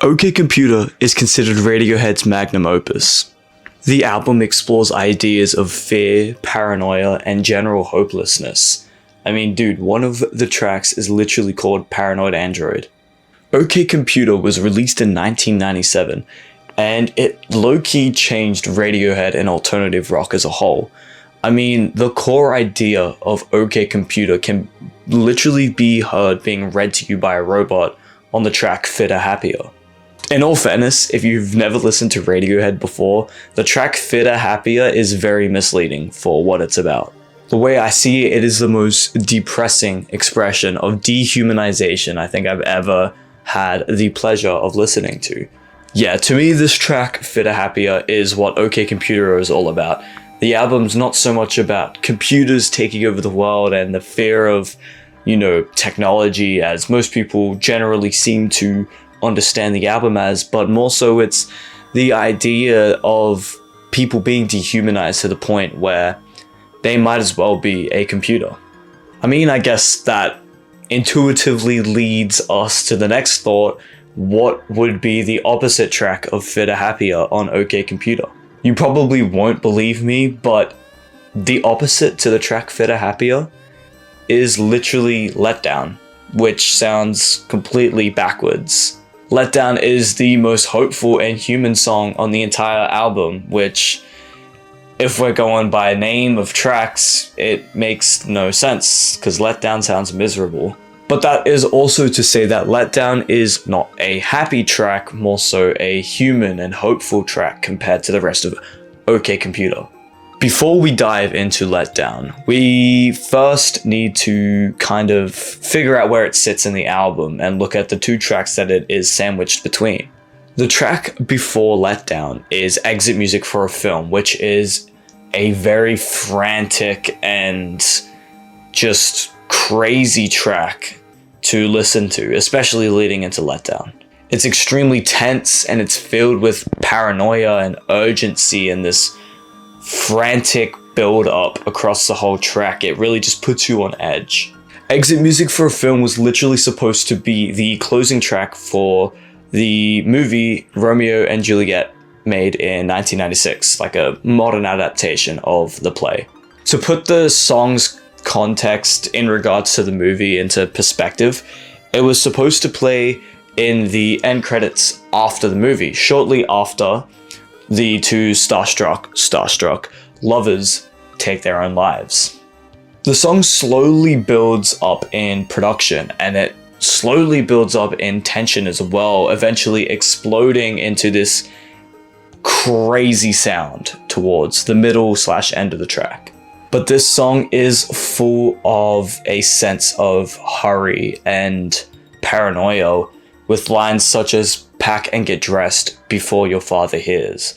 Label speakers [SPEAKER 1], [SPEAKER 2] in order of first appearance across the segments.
[SPEAKER 1] OK Computer is considered Radiohead's magnum opus. The album explores ideas of fear, paranoia, and general hopelessness. I mean, dude, one of the tracks is literally called Paranoid Android. OK Computer was released in 1997, and it low-key changed Radiohead and alternative rock as a whole. I mean, the core idea of OK Computer can literally be heard being read to you by a robot on the track Fitter Happier. In all fairness, if you've never listened to Radiohead before, the track Fitter Happier is very misleading for what it's about. The way I see it, it is the most depressing expression of dehumanization I think I've ever had the pleasure of listening to. Yeah, to me this track, Fitter Happier, is what OK Computer is all about. The album's not so much about computers taking over the world and the fear of, technology as most people generally seem to understand the album as, but more so it's the idea of people being dehumanized to the point where they might as well be a computer. I mean, I guess that intuitively leads us to the next thought: what would be the opposite track of Fitter Happier on OK Computer? You probably won't believe me, but the opposite to the track Fitter Happier is literally Letdown, which sounds completely backwards. Letdown is the most hopeful and human song on the entire album, which, if we're going by name of tracks, it makes no sense, because Letdown sounds miserable. But that is also to say that Letdown is not a happy track, more so a human and hopeful track compared to the rest of OK Computer. Before we dive into Letdown, we first need to kind of figure out where it sits in the album and look at the two tracks that it is sandwiched between. The track before Letdown is Exit Music for a Film, which is a very frantic and just crazy track to listen to, especially leading into Letdown. It's extremely tense and it's filled with paranoia and urgency and this frantic build up across the whole track. It really just puts you on edge. Exit Music for a Film was literally supposed to be the closing track for the movie Romeo and Juliet, made in 1996, like a modern adaptation of the play. To put the song's context in regards to the movie into perspective, it was supposed to play in the end credits after the movie, shortly after the two starstruck lovers take their own lives. The song slowly builds up in production, and it slowly builds up in tension as well, eventually exploding into this crazy sound towards the middle/end of the track. But this song is full of a sense of hurry and paranoia, with lines such as "pack and get dressed before your father hears."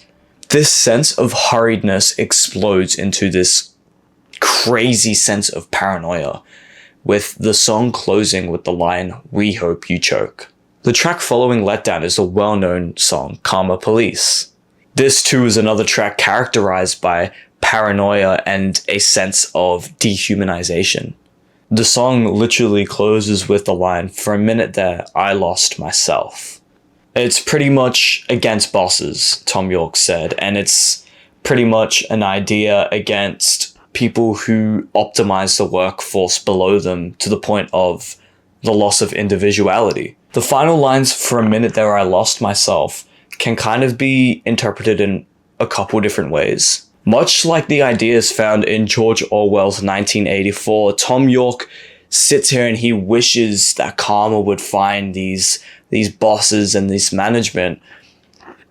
[SPEAKER 1] This sense of hurriedness explodes into this crazy sense of paranoia, with the song closing with the line, "We hope you choke." The track following Letdown is the well-known song Karma Police. This too is another track characterized by paranoia and a sense of dehumanization. The song literally closes with the line, "For a minute there, I lost myself." It's pretty much against bosses, Tom York said, and it's pretty much an idea against people who optimize the workforce below them to the point of the loss of individuality. The final lines, "For a minute there I lost myself," can kind of be interpreted in a couple different ways. Much like the ideas found in George Orwell's 1984, Tom York sits here and he wishes that karma would find these bosses and this management.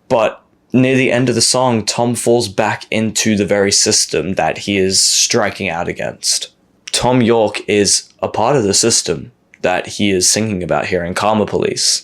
[SPEAKER 1] But near the end of the song, Tom falls back into the very system that he is striking out against. Tom York is a part of the system that he is singing about here in Karma Police.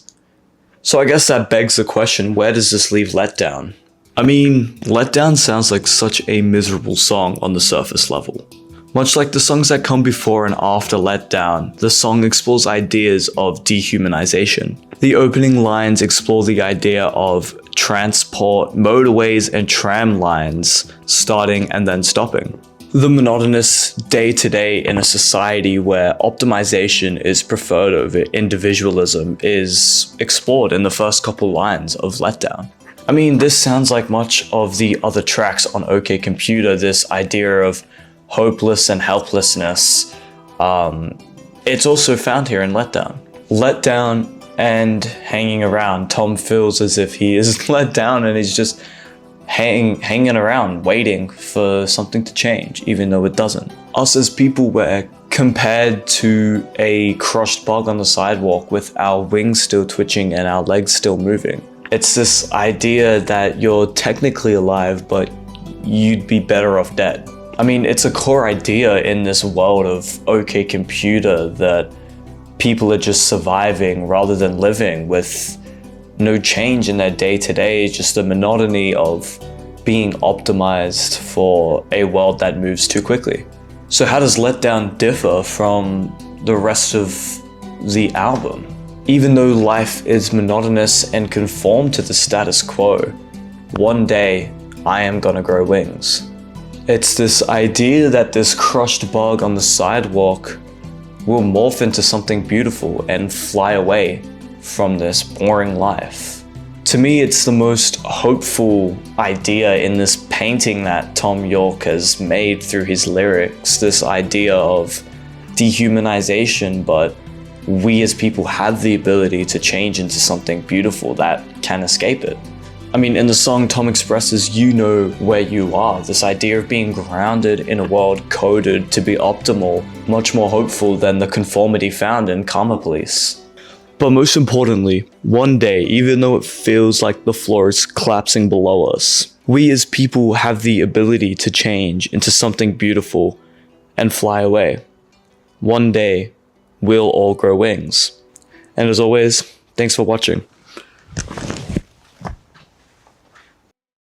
[SPEAKER 1] So I guess that begs the question, where does this leave Letdown? I mean, Letdown sounds like such a miserable song on the surface level. Much like the songs that come before and after Letdown, the song explores ideas of dehumanization. The opening lines explore the idea of transport, motorways, and tram lines starting and then stopping. The monotonous day-to-day in a society where optimization is preferred over individualism is explored in the first couple lines of Letdown. I mean, this sounds like much of the other tracks on OK Computer, this idea of hopeless and helplessness. It's also found here in Letdown. Letdown and hanging around. Tom feels as if he is let down and he's just hanging around, waiting for something to change, even though it doesn't. Us as people, we're compared to a crushed bug on the sidewalk with our wings still twitching and our legs still moving. It's this idea that you're technically alive, but you'd be better off dead. I mean, it's a core idea in this world of OK Computer that people are just surviving rather than living, with no change in their day-to-day, just the monotony of being optimized for a world that moves too quickly. So how does Letdown differ from the rest of the album? Even though life is monotonous and conformed to the status quo, one day I am gonna grow wings. It's this idea that this crushed bug on the sidewalk will morph into something beautiful and fly away from this boring life. To me, it's the most hopeful idea in this painting that Tom York has made through his lyrics, this idea of dehumanization, but we as people have the ability to change into something beautiful that can escape it. I mean, in the song, Tom expresses, you know where you are, this idea of being grounded in a world coded to be optimal, much more hopeful than the conformity found in Karma Police. But most importantly, one day, even though it feels like the floor is collapsing below us, we as people have the ability to change into something beautiful and fly away. One day, we'll all grow wings. And as always, thanks for watching.